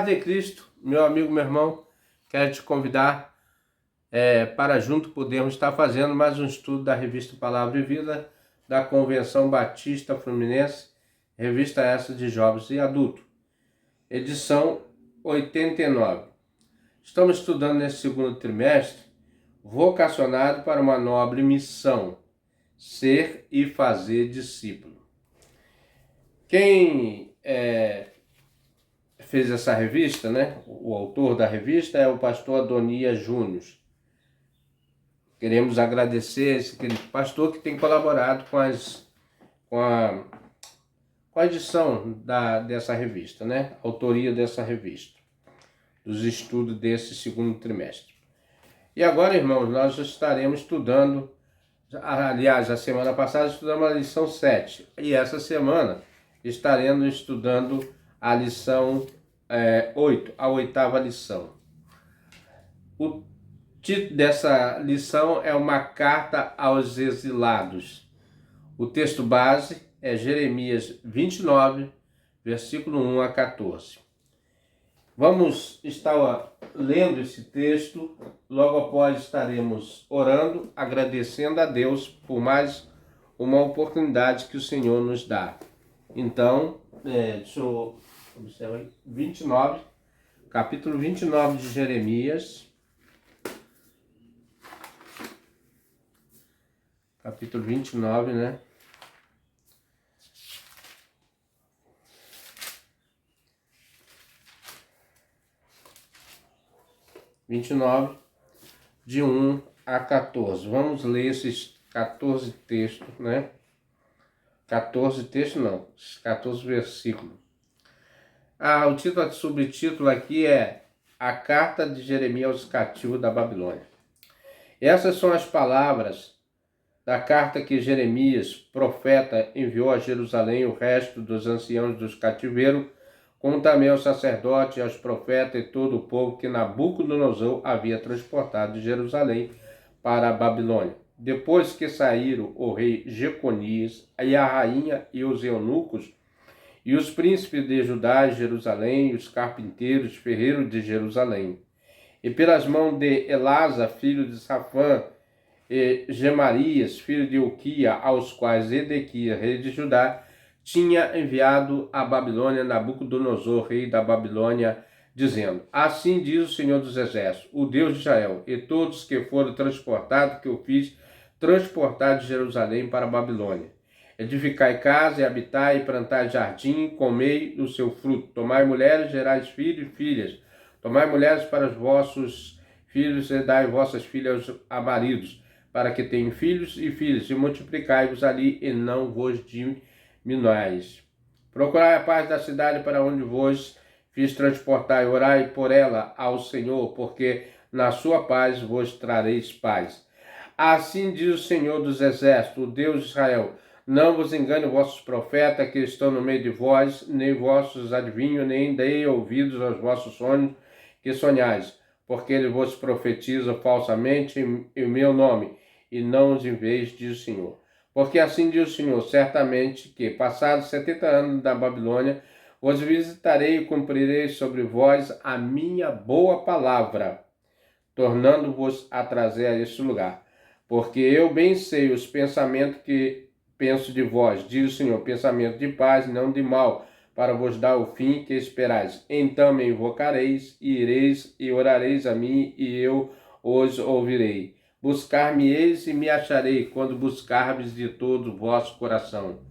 paz de Cristo, meu amigo, meu irmão, quero te convidar para junto podermos estar fazendo mais um estudo da revista Palavra e Vida da Convenção Batista Fluminense, revista essa de jovens e adultos, edição 89. Estamos estudando nesse segundo trimestre, vocacionado para uma nobre missão, ser e fazer discípulo. Quem fez essa revista, né? O autor da revista é o pastor Adonias Júnior. Queremos agradecer esse querido pastor que tem colaborado com a edição dessa revista, né? A autoria dessa revista, dos estudos desse segundo trimestre. E agora, irmãos, nós estaremos estudando, aliás, a semana passada estudamos a lição 7, e essa semana estaremos estudando a lição 8, a oitava lição. O título dessa lição é uma carta aos exilados. O texto base é Jeremias 29, versículo 1 a 14. Vamos estar lendo esse texto, logo após estaremos orando, agradecendo a Deus por mais uma oportunidade que o Senhor nos dá. Então, deixa eu observar aí, 29, capítulo 29 de Jeremias, capítulo 29, né? De 1 a 14. Vamos ler esses 14 textos, né? 14 textos não, 14 versículos. O título, subtítulo aqui é A Carta de Jeremias aos Cativos da Babilônia. Essas são as palavras da carta que Jeremias, profeta, enviou a Jerusalém o resto dos anciãos dos cativeiros, como também aos sacerdotes, aos profetas e todo o povo que Nabucodonosor havia transportado de Jerusalém para a Babilônia. Depois que saíram o rei Jeconias e a rainha e os eunucos, e os príncipes de Judá e Jerusalém, e os carpinteiros, ferreiros de Jerusalém, e pelas mãos de Elasa, filho de Safã, e Gemarias, filho de Uquia, aos quais Edequias, rei de Judá, tinha enviado a Babilônia Nabucodonosor, rei da Babilônia, dizendo: Assim diz o Senhor dos Exércitos, o Deus de Israel, e todos que foram transportados, que eu fiz transportar de Jerusalém para a Babilônia. Edificai casa e habitai, e plantai jardim, comei o seu fruto. Tomai mulheres, gerais filhos e filhas. Tomai mulheres para os vossos filhos e dai vossas filhas a maridos, para que tenham filhos e filhas, e multiplicai-vos ali, e não vos diminuais. Procurai a paz da cidade para onde vos fiz transportar, e orai por ela ao Senhor, porque na sua paz vos trareis paz. Assim diz o Senhor dos Exércitos, o Deus de Israel: Não vos engane vossos profetas que estão no meio de vós, nem vossos adivinhos, nem deem ouvidos aos vossos sonhos que sonhais, porque eles vos profetizam falsamente em meu nome, e não os envieis, diz o Senhor. Porque assim diz o Senhor: certamente que, passados 70 anos da Babilônia, vos visitarei e cumprirei sobre vós a minha boa palavra, tornando-vos a trazer a este lugar. Porque eu bem sei os pensamentos que penso de vós, diz o Senhor, pensamento de paz, não de mal, para vos dar o fim que esperais. Então me invocareis, e ireis e orareis a mim, e eu os ouvirei. Buscar-me-eis e me acharei, quando buscardes de todo o vosso coração.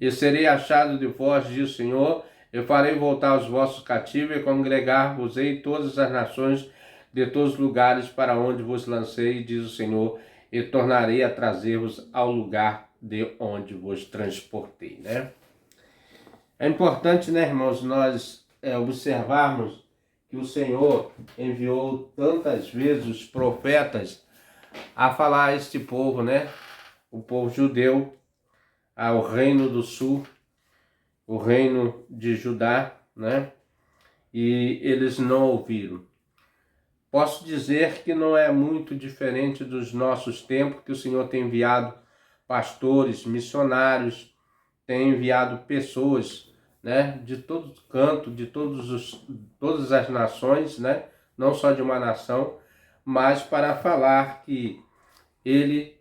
E serei achado de vós, diz o Senhor, eu farei voltar os vossos cativos, e congregar-vos-ei todas as nações de todos os lugares para onde vos lancei, diz o Senhor, e tornarei a trazer-vos ao lugar de onde vos transportei, né? É importante, né, irmãos, nós observarmos que o Senhor enviou tantas vezes os profetas a falar a este povo, né? O povo judeu, ao reino do sul, o reino de Judá, né? E eles não ouviram. Posso dizer que não é muito diferente dos nossos tempos, que o Senhor tem enviado pastores, missionários, tem enviado pessoas né, de todo canto, de todas as nações, né, não só de uma nação, mas para falar que ele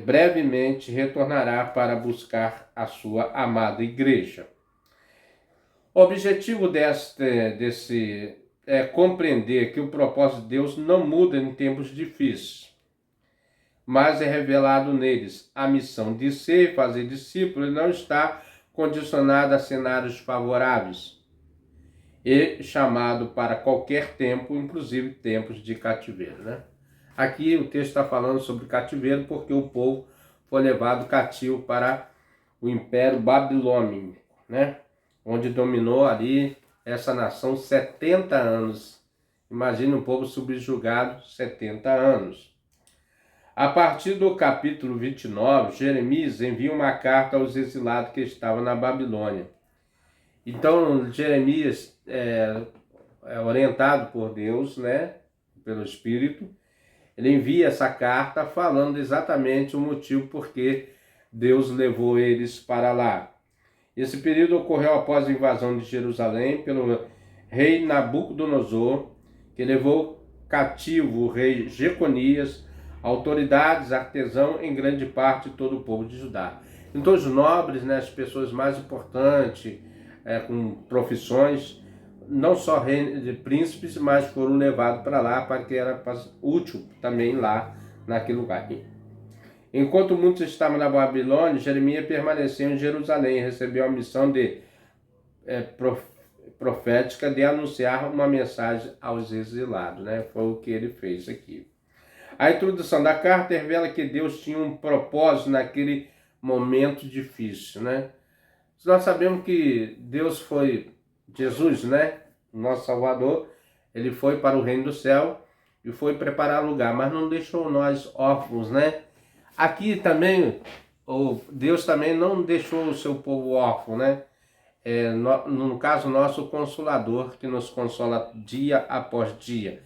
brevemente retornará para buscar a sua amada igreja. O objetivo desse é compreender que o propósito de Deus não muda em tempos difíceis, mas é revelado neles. A missão de ser e fazer discípulos não está condicionada a cenários favoráveis e chamado para qualquer tempo, inclusive tempos de cativeiro, né? Aqui o texto está falando sobre cativeiro porque o povo foi levado cativo para o Império Babilônico, né? Onde dominou ali essa nação 70 anos. Imagine um povo subjugado 70 anos. A partir do capítulo 29, Jeremias envia uma carta aos exilados que estavam na Babilônia. Então, Jeremias, orientado por Deus, né, pelo Espírito, ele envia essa carta falando exatamente o motivo por que Deus levou eles para lá. Esse período ocorreu após a invasão de Jerusalém pelo rei Nabucodonosor, que levou cativo o rei Jeconias, autoridades, artesãos, em grande parte todo o povo de Judá. Então os nobres, né, as pessoas mais importantes, com profissões, não só de príncipes, mas foram levados para lá para que era útil também lá naquele lugar. Enquanto muitos estavam na Babilônia, Jeremias permaneceu em Jerusalém e recebeu a missão profética de anunciar uma mensagem aos exilados, né? Foi o que ele fez aqui. A introdução da carta revela que Deus tinha um propósito naquele momento difícil, né? Nós sabemos que Deus foi, Jesus, né? Nosso Salvador, ele foi para o reino do céu e foi preparar lugar, mas não deixou nós órfãos, né? Aqui também, Deus também não deixou o seu povo órfão, né? No caso nosso, o Consolador, que nos consola dia após dia.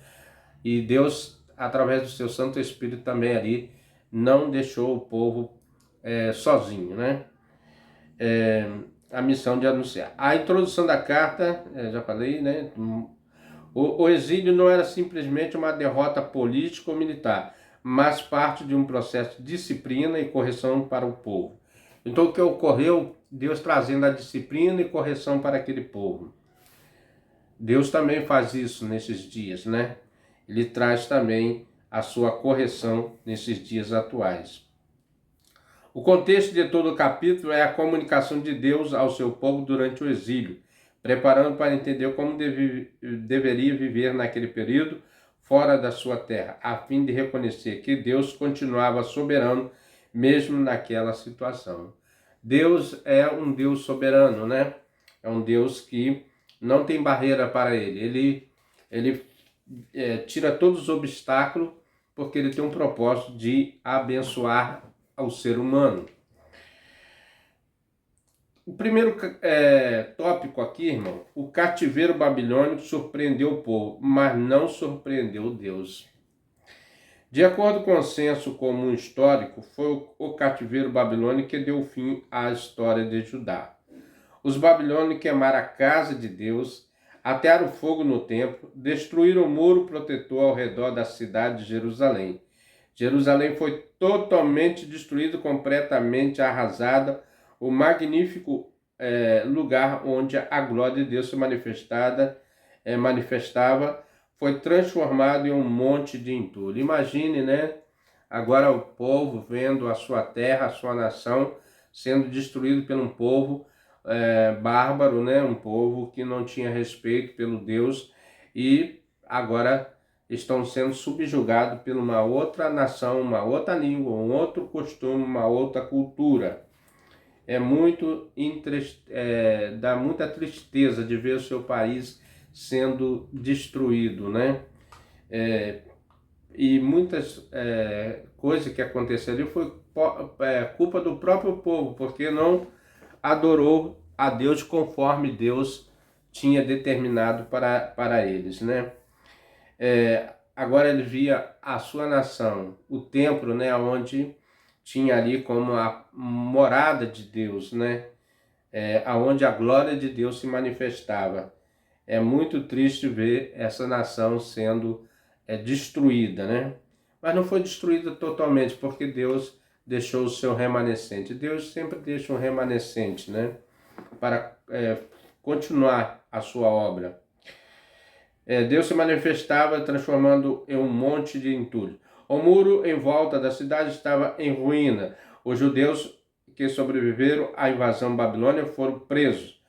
E Deus, através do seu Santo Espírito também ali, não deixou o povo sozinho, né? A missão de anunciar. A introdução da carta, já falei, né? O exílio não era simplesmente uma derrota política ou militar, mas parte de um processo de disciplina e correção para o povo. Então o que ocorreu? Deus trazendo a disciplina e correção para aquele povo. Deus também faz isso nesses dias, né? Ele traz também a sua correção nesses dias atuais. O contexto de todo o capítulo é a comunicação de Deus ao seu povo durante o exílio, preparando para entender como deveria viver naquele período fora da sua terra, a fim de reconhecer que Deus continuava soberano mesmo naquela situação. Deus é um Deus soberano, né? É um Deus que não tem barreira para ele. Ele tira todos os obstáculos porque ele tem um propósito de abençoar ao ser humano. O primeiro tópico aqui, irmão, o cativeiro babilônico surpreendeu o povo, mas não surpreendeu Deus. De acordo com o senso comum histórico, foi o cativeiro babilônico que deu fim à história de Judá. Os babilônios queimaram a casa de Deus, atearam fogo no templo, destruíram o muro protetor ao redor da cidade de Jerusalém. Jerusalém foi totalmente destruída, completamente arrasada, o magnífico lugar onde a glória de Deus se manifestava, foi transformado em um monte de entulho. Imagine, né? Agora o povo vendo a sua terra, a sua nação, sendo destruído por um povo bárbaro, né? Um povo que não tinha respeito pelo Deus e agora estão sendo subjugados por uma outra nação, uma outra língua, um outro costume, uma outra cultura. Dá muita tristeza de ver o seu país sendo destruído, né? E muitas coisas que aconteceram ali foi culpa do próprio povo, porque não adorou a Deus conforme Deus tinha determinado para eles, né? Agora ele via a sua nação, o templo, né, onde tinha ali como a morada de Deus, né? aonde a glória de Deus se manifestava. É muito triste ver essa nação sendo destruída, né? Mas não foi destruída totalmente, porque Deus deixou o seu remanescente. Deus sempre deixa um remanescente, né? Para continuar a sua obra. Deus se manifestava transformando em um monte de entulho. O muro em volta da cidade estava em ruína. Os judeus que sobreviveram à invasão babilônica foram presos,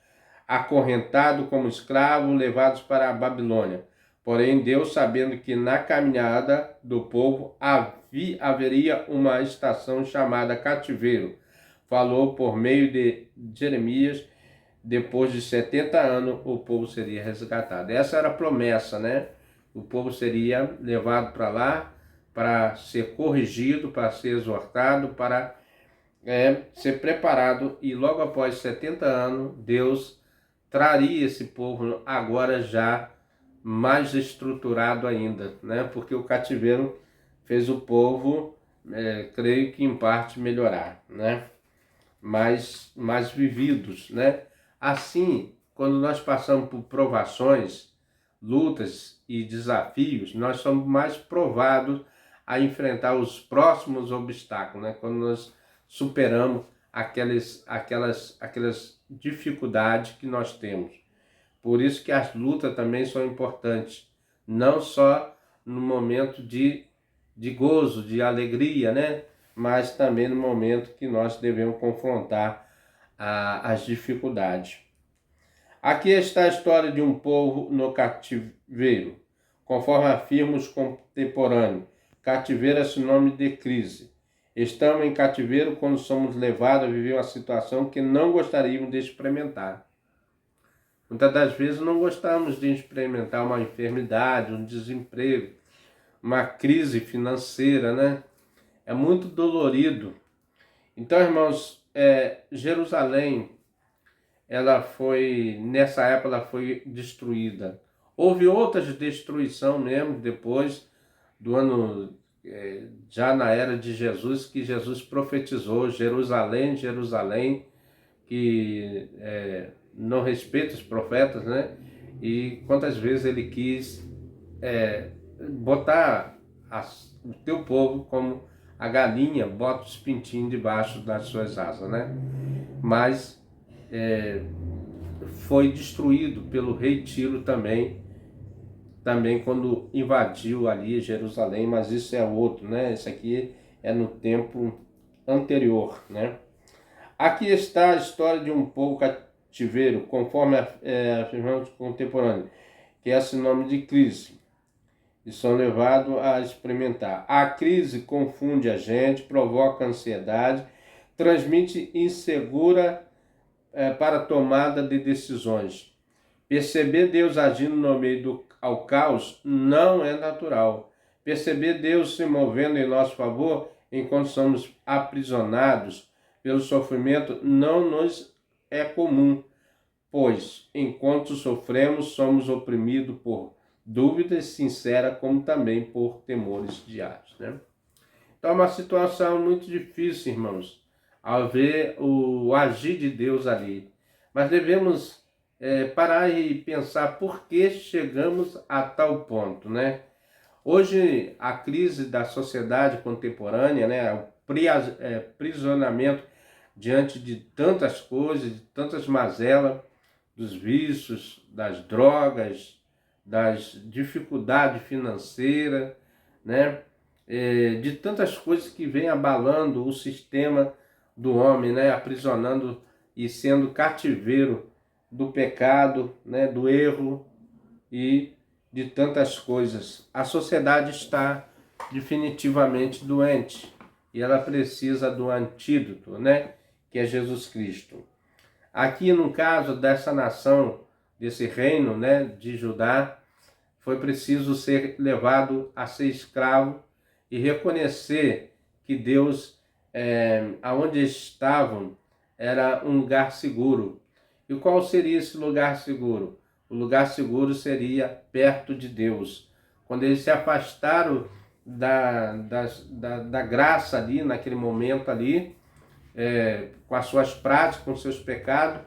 acorrentados como escravos, levados para a Babilônia. Porém, Deus, sabendo que na caminhada do povo haveria uma estação chamada cativeiro, falou por meio de Jeremias: depois de 70 anos o povo seria resgatado. Essa era a promessa, né? O povo seria levado para lá para ser corrigido, para ser exortado, para ser preparado, e logo após 70 anos Deus traria esse povo agora já mais estruturado ainda, né? Porque o cativeiro fez o povo, creio que em parte melhorar, né? Mais vividos, né? Assim, quando nós passamos por provações, lutas e desafios, nós somos mais provados a enfrentar os próximos obstáculos, né? Quando nós superamos aquelas dificuldades que nós temos. Por isso que as lutas também são importantes, não só no momento de gozo, de alegria, né? Mas também no momento que nós devemos confrontar as dificuldades. Aqui está a história de um povo no cativeiro. Conforme afirma os contemporâneos, cativeiro é sinônimo de crise. Estamos em cativeiro quando somos levados a viver uma situação que não gostaríamos de experimentar. Muitas das vezes não gostamos de experimentar uma enfermidade, um desemprego, uma crise financeira, né? É muito dolorido. Então, irmãos, Jerusalém, nessa época, ela foi destruída. Houve outras destruições mesmo, depois do ano, já na era de Jesus, que Jesus profetizou: Jerusalém, Jerusalém, que não respeita os profetas, né? E quantas vezes ele quis botar o teu povo como a galinha bota os pintinhos debaixo das suas asas, né? Mas foi destruído pelo rei Tiro também quando invadiu ali Jerusalém, mas isso é outro, né? Isso aqui é no tempo anterior, né? Aqui está a história de um povo cativeiro, conforme afirmamos contemporâneos, que é sinônimo de crise, e são levados a experimentar. A crise confunde a gente, provoca ansiedade, transmite insegura para a tomada de decisões. Perceber Deus agindo no meio ao caos não é natural. Perceber Deus se movendo em nosso favor enquanto somos aprisionados pelo sofrimento não nos é comum, pois enquanto sofremos somos oprimidos por dúvidas sinceras, como também por temores diários, né? Então é uma situação muito difícil, irmãos, ao ver o agir de Deus ali. Mas devemos parar e pensar por que chegamos a tal ponto, né? Hoje, a crise da sociedade contemporânea, né, o aprisionamento diante de tantas coisas, de tantas mazelas, dos vícios, das drogas, das dificuldades financeiras, né, de tantas coisas que vêm abalando o sistema do homem, né, aprisionando e sendo cativeiro do pecado, né, do erro e de tantas coisas. A sociedade está definitivamente doente e ela precisa do antídoto, né, que é Jesus Cristo. Aqui no caso dessa nação, desse reino, né, de Judá, foi preciso ser levado a ser escravo e reconhecer que Deus, aonde estavam, era um lugar seguro. E qual seria esse lugar seguro? O lugar seguro seria perto de Deus. Quando eles se afastaram da graça ali, naquele momento ali, com as suas práticas, com seus pecados,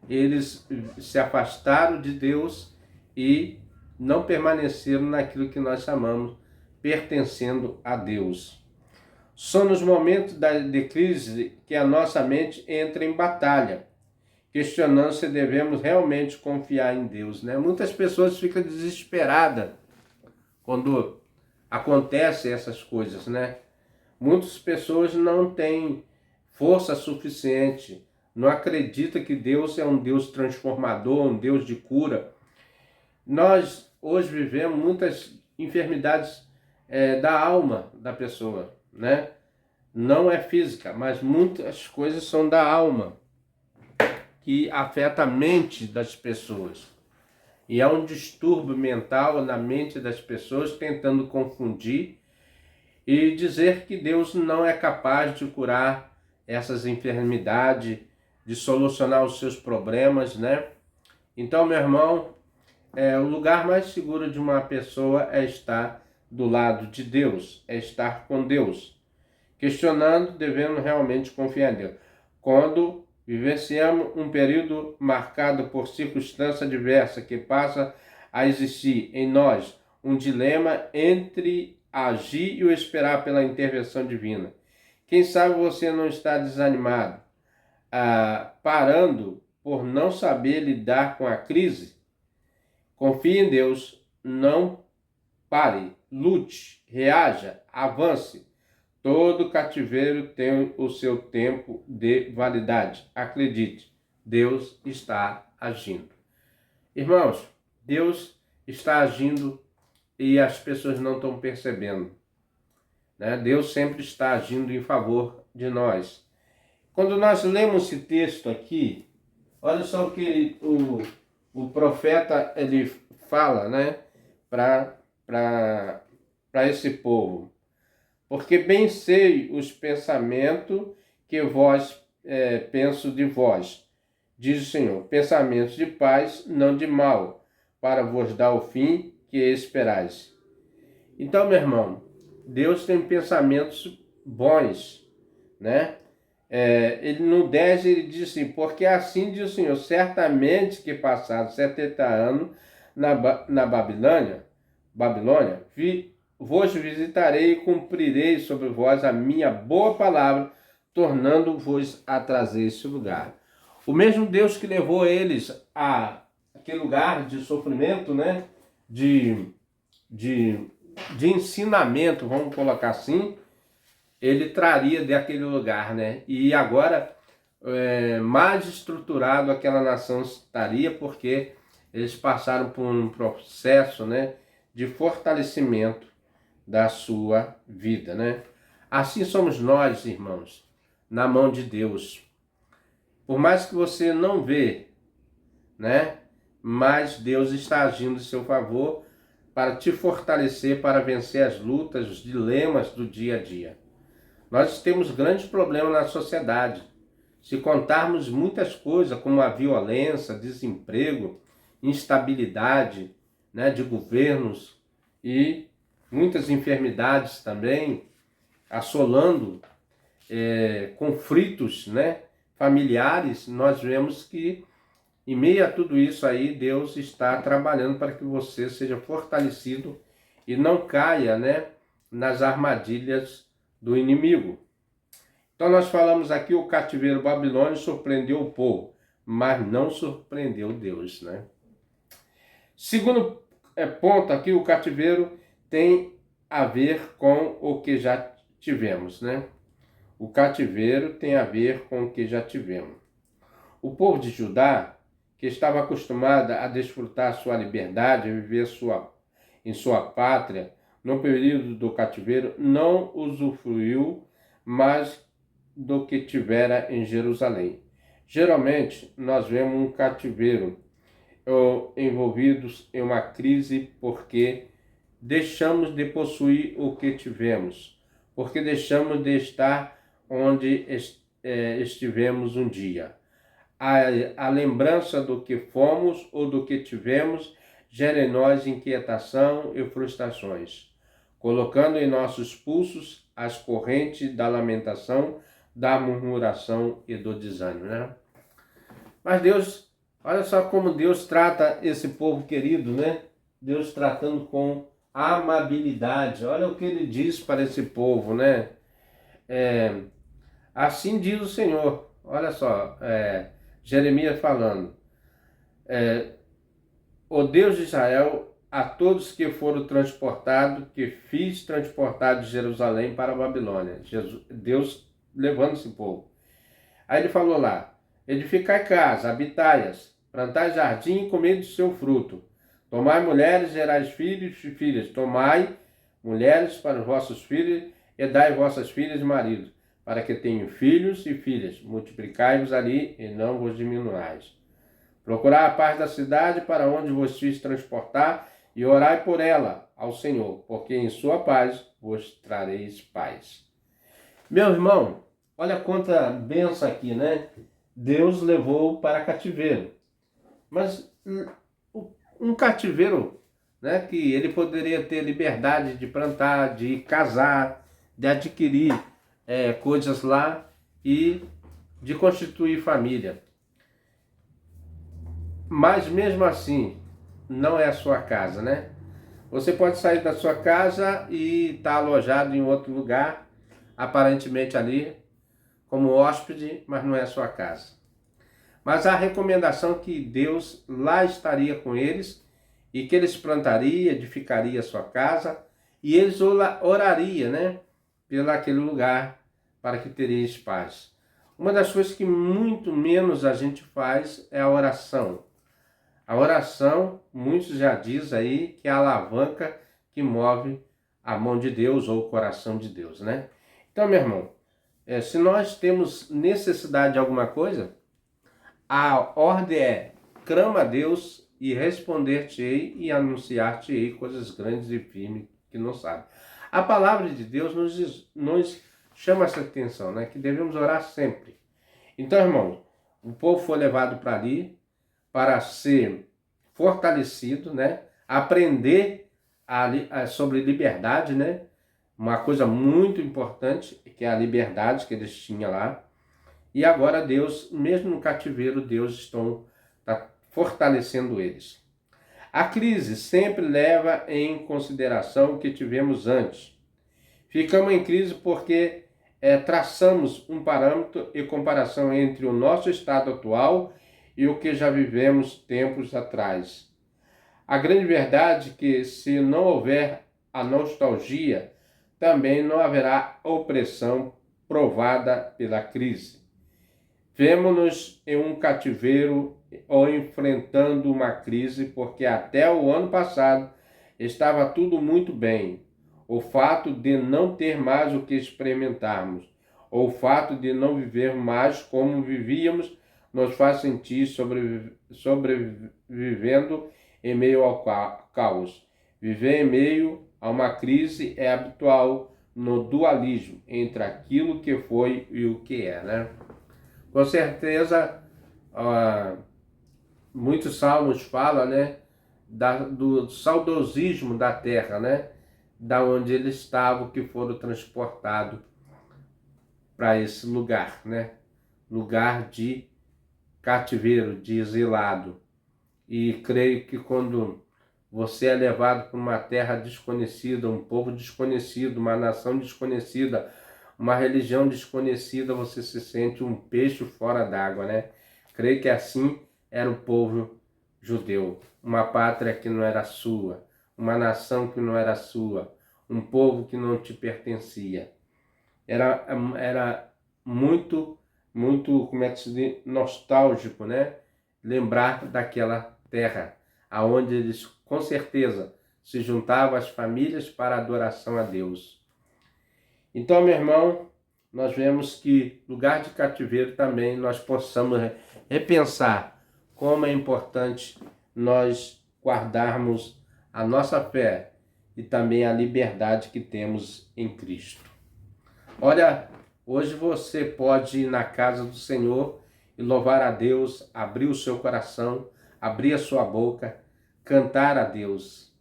eles se afastaram de Deus e não permaneceram naquilo que nós chamamos pertencendo a Deus. São nos momentos de crise que a nossa mente entra em batalha, questionando se devemos realmente confiar em Deus, né? Muitas pessoas ficam desesperadas quando acontecem essas coisas, né? Muitas pessoas não têm força suficiente, não acreditam que Deus é um Deus transformador, um Deus de cura. Nós hoje vivemos muitas enfermidades da alma da pessoa, né? Não é física, mas muitas coisas são da alma, que afeta a mente das pessoas. E há um distúrbio mental na mente das pessoas, tentando confundir e dizer que Deus não é capaz de curar essas enfermidades, de solucionar os seus problemas, né? Então, meu irmão, o lugar mais seguro de uma pessoa é estar do lado de Deus, é estar com Deus, questionando, devendo realmente confiar em Deus. Quando vivenciamos um período marcado por circunstâncias diversas que passa a existir em nós um dilema entre agir e o esperar pela intervenção divina. Quem sabe você não está desanimado, parando por não saber lidar com a crise? Confie em Deus, não pare, lute, reaja, avance. Todo cativeiro tem o seu tempo de validade. Acredite, Deus está agindo. Irmãos, Deus está agindo e as pessoas não estão percebendo, né? Deus sempre está agindo em favor de nós. Quando nós lemos esse texto aqui, olha só o que o profeta ele fala, né, para esse povo. Porque bem sei os pensamentos que vós penso de vós, diz o Senhor, pensamentos de paz, não de mal, para vos dar o fim que esperais. Então, meu irmão, Deus tem pensamentos bons, né? Ele no 10 ele diz assim, porque assim diz o Senhor, certamente que passados 70 anos na Babilônia, vos visitarei e cumprirei sobre vós a minha boa palavra, tornando-vos a trazer esse lugar. O mesmo Deus que levou eles a aquele lugar de sofrimento, né? De ensinamento, vamos colocar assim, ele traria daquele lugar, né? E agora, mais estruturado aquela nação estaria, porque eles passaram por um processo, né, de fortalecimento da sua vida, né? Assim somos nós, irmãos, na mão de Deus. Por mais que você não vê, né? Mas Deus está agindo em seu favor para te fortalecer, para vencer as lutas, os dilemas do dia a dia. Nós temos grandes problemas na sociedade. Se contarmos muitas coisas, como a violência, desemprego, instabilidade, né, de governos e muitas enfermidades também, assolando conflitos, né, familiares, nós vemos que em meio a tudo isso aí, Deus está trabalhando para que você seja fortalecido e não caia, né, nas armadilhas do inimigo. Então nós falamos aqui, o cativeiro babilônico surpreendeu o povo, mas não surpreendeu Deus, né? Segundo ponto aqui, o cativeiro tem a ver com o que já tivemos, né? O cativeiro tem a ver com o que já tivemos. O povo de Judá, que estava acostumado a desfrutar sua liberdade, a viver em sua pátria, no período do cativeiro, não usufruiu mais do que tivera em Jerusalém. Geralmente, nós vemos um cativeiro envolvidos em uma crise porque deixamos de possuir o que tivemos, porque deixamos de estar onde estivemos um dia. A lembrança do que fomos ou do que tivemos gera em nós inquietação e frustrações, colocando em nossos pulsos as correntes da lamentação da murmuração e do desânimo, né? Mas Deus, olha só como Deus trata esse povo querido, né? Deus tratando com amabilidade. Olha o que ele diz para esse povo, né? Assim diz o Senhor. Olha só, Jeremias falando. O Deus de Israel, a todos que foram transportados, que fiz transportar de Jerusalém para a Babilônia. Deus levando esse povo. Aí ele falou lá, edificai casa, habitai-as, plantai jardim e comei do seu fruto. Tomai mulheres, gerais filhos e filhas. Tomai mulheres para os vossos filhos e dai vossas filhas e maridos, para que tenham filhos e filhas. Multiplicai-vos ali e não vos diminuais. Procurai a paz da cidade para onde vos fiz transportar e orai por ela ao Senhor, porque em sua paz vos trareis paz. Meu irmão, olha quanta bênção aqui, né? Deus levou para cativeiro. Mas um cativeiro, né, que ele poderia ter liberdade de plantar, de casar, de adquirir coisas lá e de constituir família. Mas mesmo assim, não é a sua casa, né? Você pode sair da sua casa e estar alojado em outro lugar, aparentemente ali, como hóspede, mas não é a sua casa. Mas a recomendação que Deus lá estaria com eles e que eles plantariam, edificariam a sua casa e eles orariam, né, pelo aquele lugar para que tereis paz. Uma das coisas que muito menos a gente faz é a oração. A oração, muitos já dizem aí, que é a alavanca que move a mão de Deus ou o coração de Deus, né? Então, meu irmão, se nós temos necessidade de alguma coisa, a ordem é: clama a Deus e responder-te-ei e anunciar-te-ei coisas grandes e firmes que não sabe. A palavra de Deus nos chama essa atenção, né? Que devemos orar sempre. Então, irmão, o povo foi levado para ali para ser fortalecido, né? Aprender sobre liberdade, né? Uma coisa muito importante, que é a liberdade que eles tinham lá. E agora Deus, mesmo no cativeiro, Deus está fortalecendo eles. A crise sempre leva em consideração o que tivemos antes. Ficamos em crise porque traçamos um parâmetro e comparação entre o nosso estado atual e o que já vivemos tempos atrás. A grande verdade é que, se não houver a nostalgia, também não haverá opressão provada pela crise. Vemo-nos em um cativeiro ou enfrentando uma crise, porque até o ano passado estava tudo muito bem. O fato de não ter mais o que experimentarmos, ou o fato de não viver mais como vivíamos, nos faz sentir sobrevivendo em meio ao caos. Viver em meio a uma crise é habitual no dualismo entre aquilo que foi e o que é, né? Com certeza, muitos salmos falam, né, do saudosismo da terra, né, da onde eles estavam, que foram transportados para esse lugar, né, lugar de cativeiro, de exilado. E creio que quando você é levado para uma terra desconhecida, um povo desconhecido, uma nação desconhecida, uma religião desconhecida, você se sente um peixe fora d'água, né? Creio que assim era o povo judeu. Uma pátria que não era sua, uma nação que não era sua, um povo que não te pertencia. Era muito, como é que se diz, nostálgico, né? Lembrar daquela terra, aonde eles, com certeza, se juntavam as famílias para a adoração a Deus. Então, meu irmão, nós vemos que lugar de cativeiro também nós possamos repensar como é importante nós guardarmos a nossa fé e também a liberdade que temos em Cristo. Olha, hoje você pode ir na casa do Senhor e louvar a Deus, abrir o seu coração, abrir a sua boca, cantar a Deus.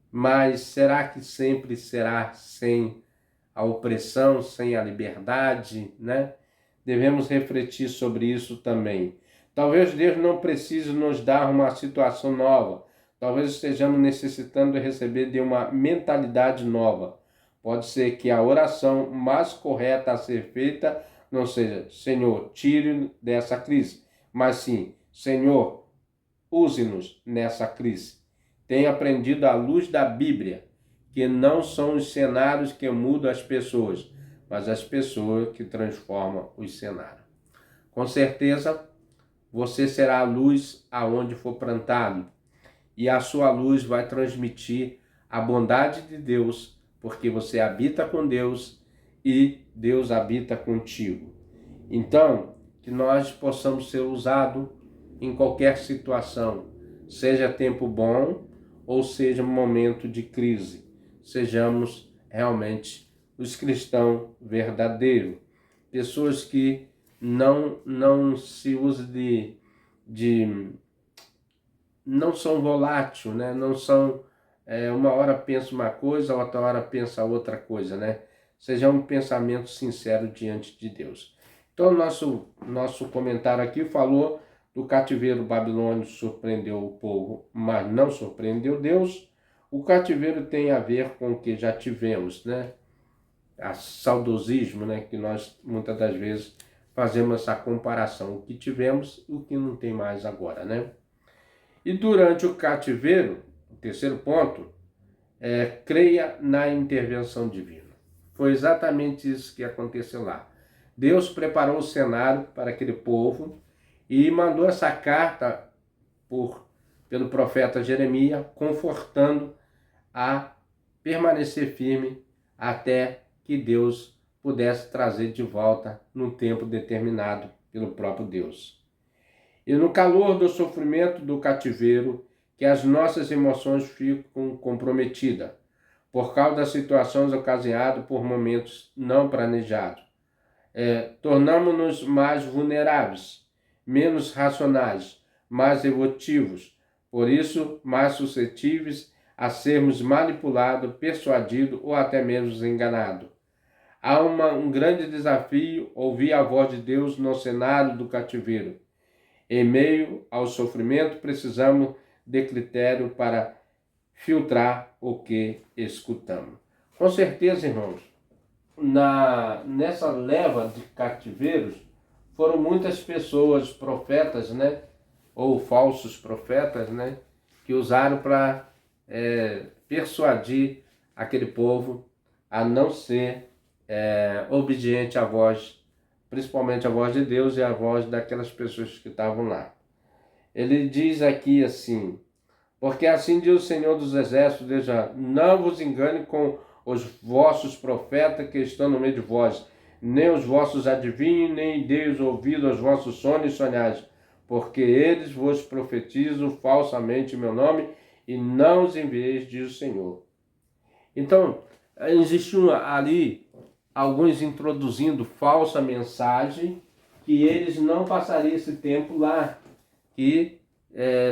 Mas será que sempre será sem a opressão, sem a liberdade, né? Devemos refletir sobre isso também. Talvez Deus não precise nos dar uma situação nova. Talvez estejamos necessitando de receber de uma mentalidade nova. Pode ser que a oração mais correta a ser feita não seja: Senhor, tire-nos dessa crise, mas sim: Senhor, use-nos nessa crise. Tenho aprendido à luz da Bíblia que não são os cenários que mudam as pessoas, mas as pessoas que transformam os cenários. Com certeza, você será a luz aonde for plantado, e a sua luz vai transmitir a bondade de Deus, porque você habita com Deus e Deus habita contigo. Então, que nós possamos ser usados em qualquer situação, seja tempo bom ou seja momento de crise. Sejamos realmente os cristãos verdadeiros, pessoas que não se usam não são voláteis, né? Não são, uma hora pensa uma coisa, outra hora pensa outra coisa, né? Seja um pensamento sincero diante de Deus. Então, nosso comentário aqui falou do cativeiro babilônico surpreendeu o povo, mas não surpreendeu Deus. O cativeiro tem a ver com o que já tivemos, né? A saudosismo, né? Que nós muitas das vezes fazemos essa comparação, o que tivemos e o que não tem mais agora, né? E durante o cativeiro, o terceiro ponto, creia na intervenção divina. Foi exatamente isso que aconteceu lá. Deus preparou o cenário para aquele povo e mandou essa carta pelo profeta Jeremias, confortando a permanecer firme até que Deus pudesse trazer de volta num tempo determinado pelo próprio Deus. E no calor do sofrimento do cativeiro, que as nossas emoções ficam comprometidas, por causa das situações ocasionadas por momentos não planejados. Tornamos-nos mais vulneráveis, menos racionais, mais emotivos, por isso mais suscetíveis a sermos manipulados, persuadidos ou até mesmo enganados. Há um grande desafio ouvir a voz de Deus no cenário do cativeiro. Em meio ao sofrimento, precisamos de critério para filtrar o que escutamos. Com certeza, irmãos, nessa leva de cativeiros, foram muitas pessoas, profetas, né? Ou falsos profetas, né? Que usaram para persuadir aquele povo a não ser obediente à voz, principalmente à voz de Deus e à voz daquelas pessoas que estavam lá. Ele diz aqui assim: porque assim diz o Senhor dos Exércitos, Deus já, não vos engane com os vossos profetas que estão no meio de vós, nem os vossos adivinhos, nem deis ouvido aos vossos sonhos e sonhais, porque eles vos profetizam falsamente em meu nome e não os envieis, diz o Senhor. Então, existiam ali alguns introduzindo falsa mensagem, que eles não passariam esse tempo lá, que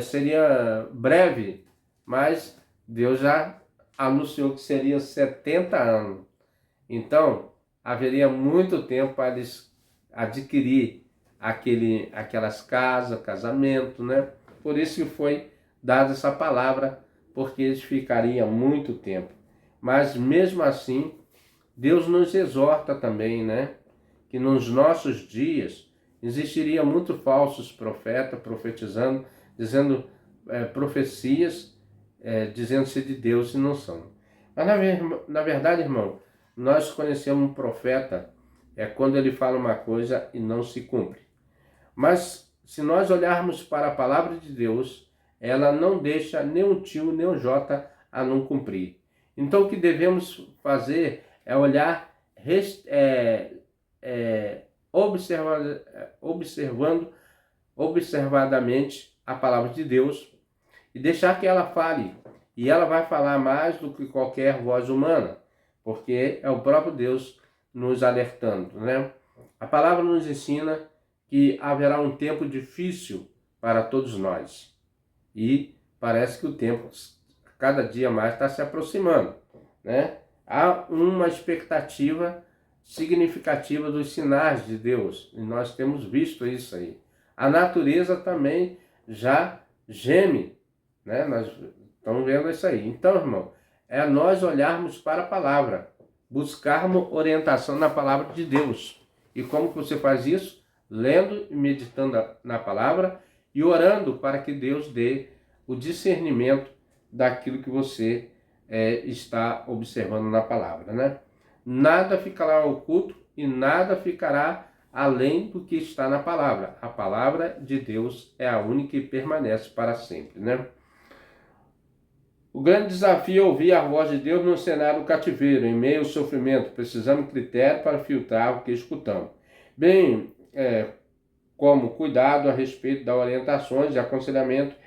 seria breve, mas Deus já anunciou que seria 70 anos. Então, haveria muito tempo para eles adquirir aquelas casas, casamento, né? Por isso que foi dada essa palavra, porque eles ficariam muito tempo. Mas mesmo assim, Deus nos exorta também, né? Que nos nossos dias existiria muito falsos profetas profetizando, dizendo profecias, dizendo-se de Deus e não são. Mas na verdade, irmão, nós conhecemos um profeta quando ele fala uma coisa e não se cumpre. Mas se nós olharmos para a palavra de Deus, ela não deixa nem um tio nem um jota a não cumprir. Então o que devemos fazer é olhar observadamente a palavra de Deus e deixar que ela fale. E ela vai falar mais do que qualquer voz humana, porque é o próprio Deus nos alertando, né? A palavra nos ensina que haverá um tempo difícil para todos nós. E parece que o tempo, cada dia mais, está se aproximando, né? Há uma expectativa significativa dos sinais de Deus, e nós temos visto isso aí. A natureza também já geme, né? Nós estamos vendo isso aí. Então, irmão, é nós olharmos para a palavra, buscarmos orientação na palavra de Deus. E como que você faz isso? Lendo e meditando na palavra e orando para que Deus dê o discernimento daquilo que você está observando na palavra, né? Nada ficará oculto e nada ficará além do que está na palavra. A palavra de Deus é a única que permanece para sempre, né? O grande desafio é ouvir a voz de Deus no cenário do cativeiro, em meio ao sofrimento. Precisamos de critério para filtrar o que escutamos. Bem, como cuidado a respeito das orientações e aconselhamento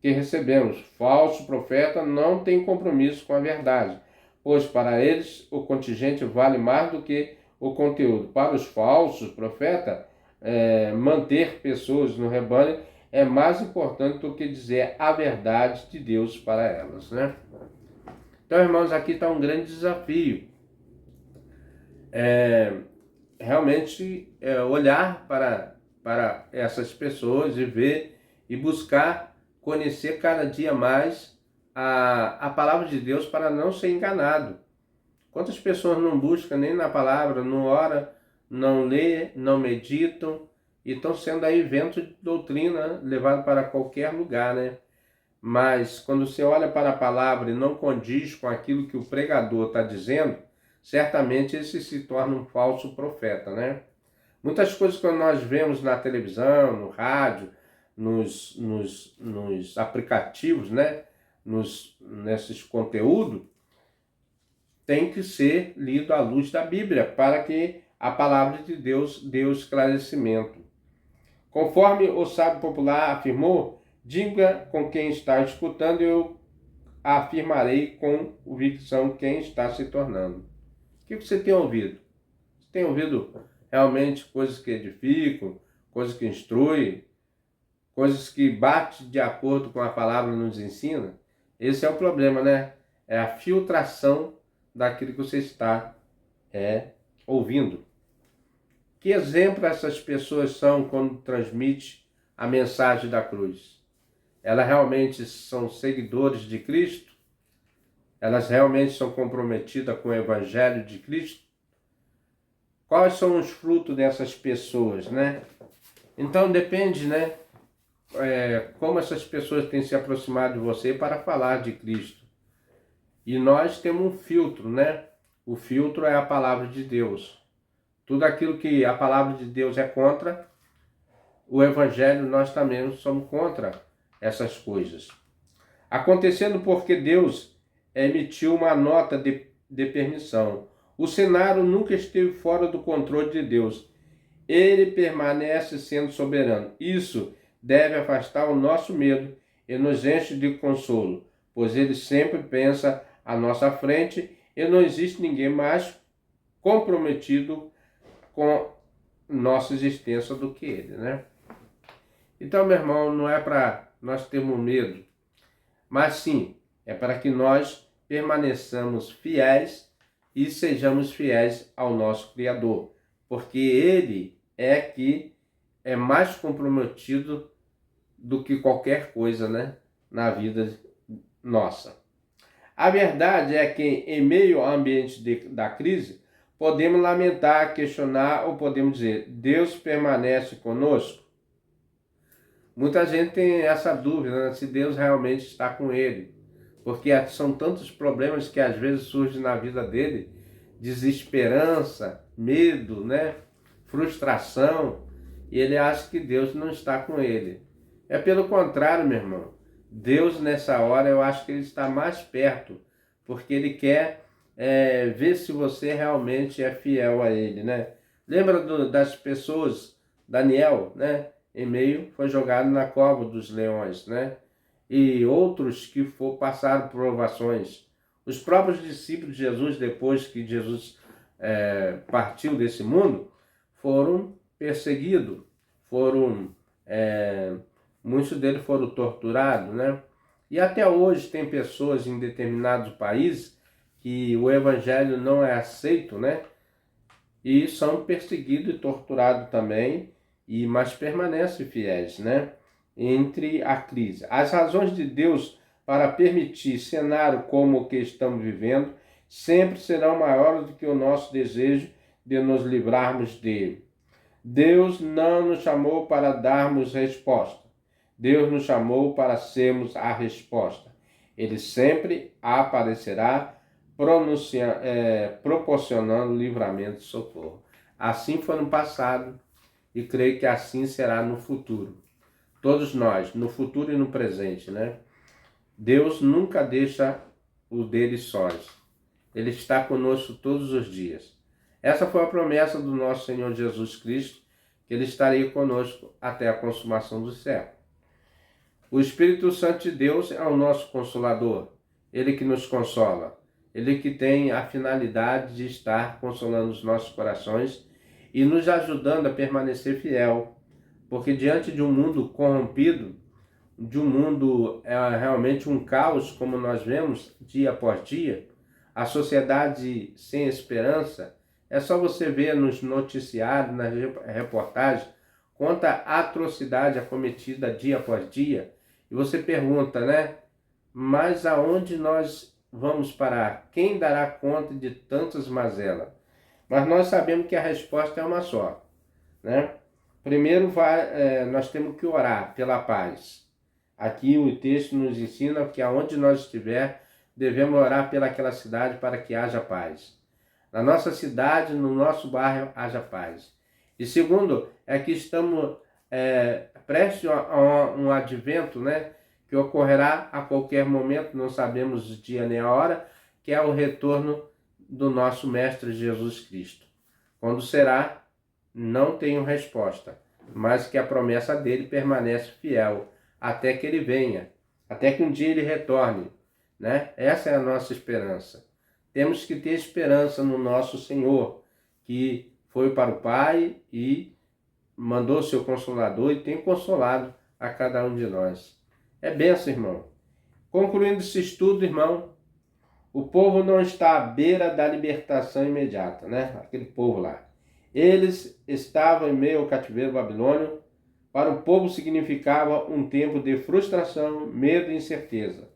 que recebemos. Falso profeta não tem compromisso com a verdade, pois para eles o contingente vale mais do que o conteúdo. Para os falsos profetas, manter pessoas no rebanho é mais importante do que dizer a verdade de Deus para elas, né? Então, irmãos, aqui está um grande desafio. Realmente olhar para essas pessoas e ver e buscar conhecer cada dia mais a palavra de Deus para não ser enganado. Quantas pessoas não buscam nem na palavra, não oram, não lê, não meditam, e estão sendo aí vento de doutrina levado para qualquer lugar, né? Mas quando você olha para a palavra e não condiz com aquilo que o pregador está dizendo, certamente esse se torna um falso profeta, né? Muitas coisas que nós vemos na televisão, no rádio, nos aplicativos, né? Nesses conteúdos, tem que ser lido à luz da Bíblia, para que a palavra de Deus dê o esclarecimento. Conforme o sábio popular afirmou, diga com quem está escutando, eu afirmarei com convicção quem está se tornando. O que você tem ouvido? Você tem ouvido realmente coisas que edificam, coisas que instruem, coisas que batem de acordo com a palavra nos ensina? Esse é o problema, né? É a filtração daquilo que você está ouvindo. Que exemplo essas pessoas são quando transmite a mensagem da cruz? Elas realmente são seguidores de Cristo? Elas realmente são comprometidas com o Evangelho de Cristo? Quais são os frutos dessas pessoas, né? Então depende, né? Como essas pessoas têm se aproximado de você para falar de Cristo. E nós temos um filtro, né? O filtro é a palavra de Deus. Tudo aquilo que a palavra de Deus é contra, o Evangelho nós também somos contra essas coisas. Acontecendo porque Deus emitiu uma nota de permissão. O cenário nunca esteve fora do controle de Deus. Ele permanece sendo soberano. Isso deve afastar o nosso medo e nos enche de consolo, pois Ele sempre pensa à nossa frente e não existe ninguém mais comprometido com nossa existência do que Ele, né? Então, meu irmão, não é para nós termos medo, mas sim, é para que nós permaneçamos fiéis e sejamos fiéis ao nosso Criador, porque Ele é que é mais comprometido do que qualquer coisa, né, na vida nossa. A verdade é que, em meio ao ambiente da crise, podemos lamentar, questionar ou podemos dizer, Deus permanece conosco? Muita gente tem essa dúvida, né, se Deus realmente está com ele, porque são tantos problemas que às vezes surgem na vida dele, desesperança, medo, né, frustração, e ele acha que Deus não está com ele. É pelo contrário, meu irmão. Deus nessa hora eu acho que ele está mais perto, porque ele quer ver se você realmente é fiel a ele, né? Lembra das pessoas, Daniel, né? Em meio foi jogado na cova dos leões, né? E outros que passaram provações. Os próprios discípulos de Jesus, depois que Jesus partiu desse mundo, foram perseguidos, muitos deles foram torturados, né? E até hoje tem pessoas em determinados países que o evangelho não é aceito, né? E são perseguidos e torturados também, mas permanecem fiéis, né? Entre a crise. As razões de Deus para permitir cenário como o que estamos vivendo sempre serão maiores do que o nosso desejo de nos livrarmos dele. Deus não nos chamou para darmos resposta. Deus nos chamou para sermos a resposta. Ele sempre aparecerá proporcionando livramento e socorro. Assim foi no passado e creio que assim será no futuro. Todos nós, no futuro e no presente, né? Deus nunca deixa os dele sós. Ele está conosco todos os dias. Essa foi a promessa do nosso Senhor Jesus Cristo, que Ele estaria conosco até a consumação do século. O Espírito Santo de Deus é o nosso Consolador, Ele que nos consola, Ele que tem a finalidade de estar consolando os nossos corações e nos ajudando a permanecer fiel, porque diante de um mundo corrompido, de um mundo realmente um caos, como nós vemos dia após dia, a sociedade sem esperança, é só você ver nos noticiários, nas reportagens, quanta atrocidade é cometida dia após dia. E você pergunta, né? Mas aonde nós vamos parar? Quem dará conta de tantas mazelas? Mas nós sabemos que a resposta é uma só, né? Primeiro nós temos que orar pela paz. Aqui o texto nos ensina que aonde nós estiver, devemos orar pelaquela cidade para que haja paz. Na nossa cidade, no nosso bairro, haja paz. E segundo, é que estamos prestes a um advento, né, que ocorrerá a qualquer momento, não sabemos o dia nem a hora, que é o retorno do nosso Mestre Jesus Cristo. Quando será, não tenho resposta, mas que a promessa dele permanece fiel até que ele venha, até que um dia ele retorne, né? Essa é a nossa esperança. Temos que ter esperança no nosso Senhor, que foi para o Pai e mandou seu Consolador e tem consolado a cada um de nós. É bênção, irmão. Concluindo esse estudo, irmão, o povo não está à beira da libertação imediata, né? Aquele povo lá. Eles estavam em meio ao cativeiro babilônio. Para o povo significava um tempo de frustração, medo e incerteza.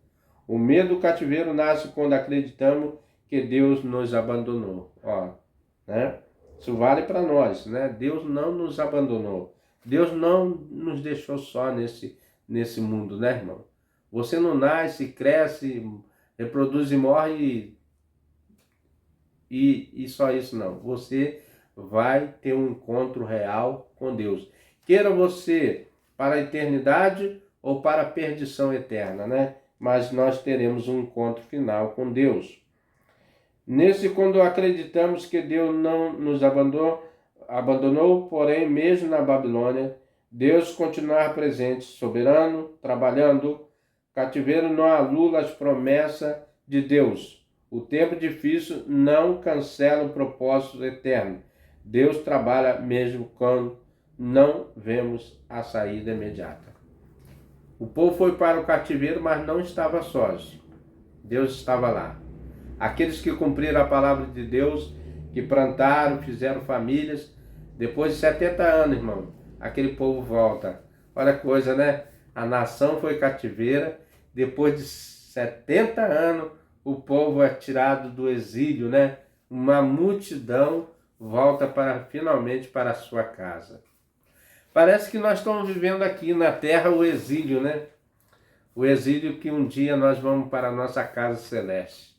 O medo do cativeiro nasce quando acreditamos que Deus nos abandonou. Ó, né? Isso vale para nós, né? Deus não nos abandonou. Deus não nos deixou só nesse mundo, né, irmão? Você não nasce, cresce, reproduz e morre e só isso não. Você vai ter um encontro real com Deus. Queira você para a eternidade ou para a perdição eterna, né? Mas nós teremos um encontro final com Deus. Quando acreditamos que Deus não nos abandonou, porém, mesmo na Babilônia, Deus continuar presente, soberano, trabalhando. Cativeiro não anula as promessas de Deus. O tempo difícil não cancela o propósito eterno. Deus trabalha mesmo quando não vemos a saída imediata. O povo foi para o cativeiro, mas não estava sós. Deus estava lá. Aqueles que cumpriram a palavra de Deus, que plantaram, fizeram famílias, depois de 70 anos, irmão, aquele povo volta. Olha a coisa, né? A nação foi cativeira, depois de 70 anos, o povo é tirado do exílio, né? Uma multidão volta finalmente para a sua casa. Parece que nós estamos vivendo aqui na terra o exílio, né? O exílio que um dia nós vamos para a nossa casa celeste,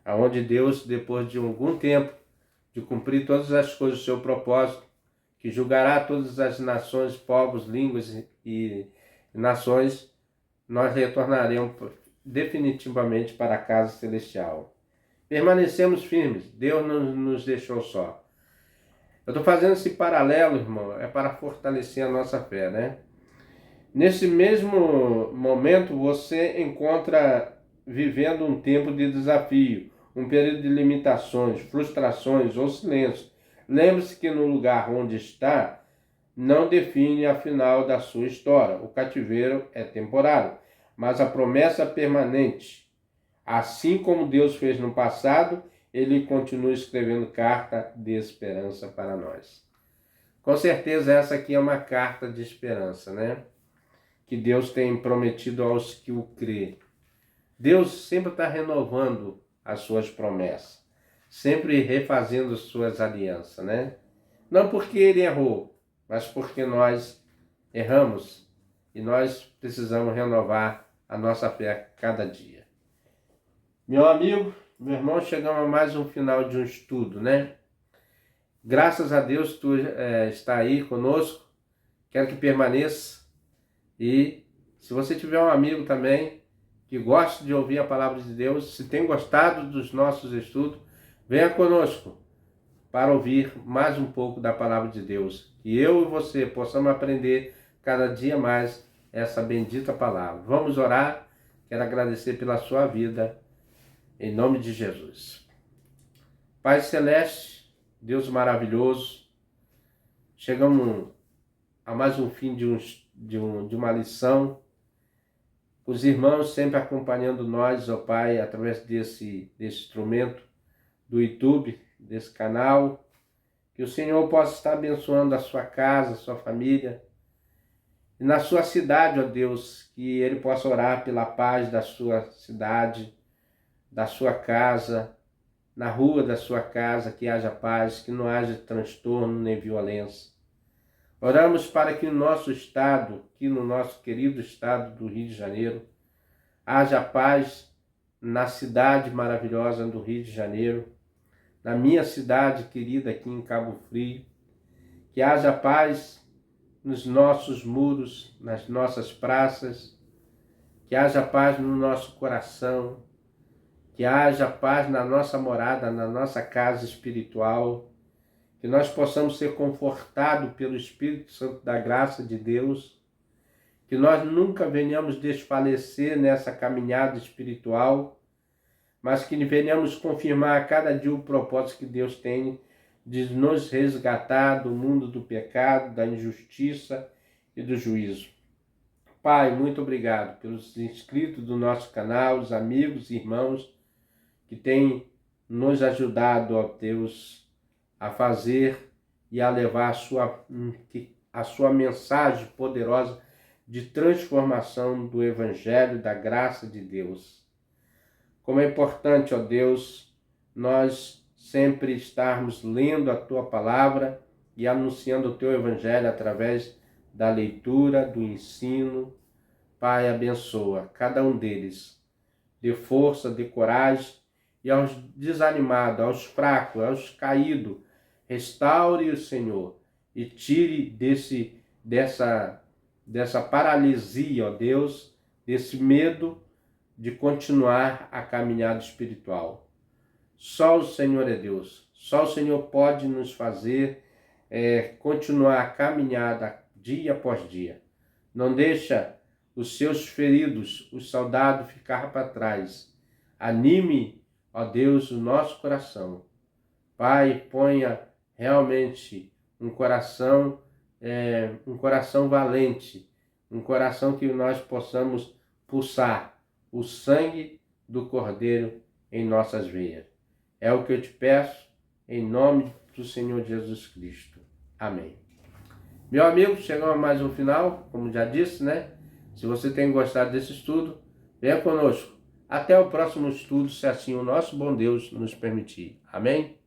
aonde Deus, depois de algum tempo, de cumprir todas as coisas do seu propósito, que julgará todas as nações, povos, línguas e nações, nós retornaremos definitivamente para a casa celestial. Permanecemos firmes, Deus não nos deixou só. Eu estou fazendo esse paralelo, irmão, é para fortalecer a nossa fé, né? Nesse mesmo momento, você encontra vivendo um tempo de desafio, um período de limitações, frustrações ou silêncio. Lembre-se que no lugar onde está, não define a final da sua história. O cativeiro é temporário, mas a promessa permanente. Assim como Deus fez no passado, Ele continua escrevendo carta de esperança para nós. Com certeza essa aqui é uma carta de esperança, né? Que Deus tem prometido aos que o crê. Deus sempre está renovando as suas promessas, sempre refazendo suas alianças, né? Não porque Ele errou, mas porque nós erramos e nós precisamos renovar a nossa fé a cada dia. Meu amigo, meu irmão, chegamos a mais um final de um estudo, né? Graças a Deus tu está aí conosco, quero que permaneça. E se você tiver um amigo também que gosta de ouvir a palavra de Deus, se tem gostado dos nossos estudos, venha conosco para ouvir mais um pouco da palavra de Deus. Que eu e você possamos aprender cada dia mais essa bendita palavra. Vamos orar. Quero agradecer pela sua vida, em nome de Jesus. Pai Celeste, Deus maravilhoso, chegamos a mais um fim de uma lição. Os irmãos sempre acompanhando nós, ó Pai, através desse instrumento do YouTube, desse canal. Que o Senhor possa estar abençoando a sua casa, a sua família, e na sua cidade, ó Deus, que Ele possa orar pela paz da sua cidade, da sua casa, na rua da sua casa, que haja paz, que não haja transtorno nem violência. Oramos para que no nosso estado, aqui no nosso querido estado do Rio de Janeiro, haja paz na cidade maravilhosa do Rio de Janeiro, na minha cidade querida aqui em Cabo Frio, que haja paz nos nossos muros, nas nossas praças, que haja paz no nosso coração, que haja paz na nossa morada, na nossa casa espiritual, que nós possamos ser confortados pelo Espírito Santo da graça de Deus, que nós nunca venhamos desfalecer nessa caminhada espiritual, mas que venhamos confirmar a cada dia o propósito que Deus tem de nos resgatar do mundo do pecado, da injustiça e do juízo. Pai, muito obrigado pelos inscritos do nosso canal, os amigos e irmãos que têm nos ajudado, ó Deus, a fazer e a levar a sua mensagem poderosa de transformação do Evangelho, da graça de Deus. Como é importante, ó Deus, nós sempre estarmos lendo a Tua Palavra e anunciando o Teu Evangelho através da leitura, do ensino. Pai, abençoa cada um deles, dê força, dê coragem, e aos desanimados, aos fracos, aos caídos, restaure o Senhor e tire dessa paralisia, ó Deus, desse medo de continuar a caminhada espiritual. Só o Senhor é Deus, só o Senhor pode nos fazer continuar a caminhada dia após dia. Não deixa os seus feridos, os soldados, ficar para trás. Anime, ó Deus, o nosso coração. Pai, ponha realmente um coração valente, um coração que nós possamos pulsar o sangue do Cordeiro em nossas veias. É o que eu te peço, em nome do Senhor Jesus Cristo. Amém. Meu amigo, chegamos a mais um final, como já disse, né? Se você tem gostado desse estudo, venha conosco. Até o próximo estudo, se assim o nosso bom Deus nos permitir. Amém?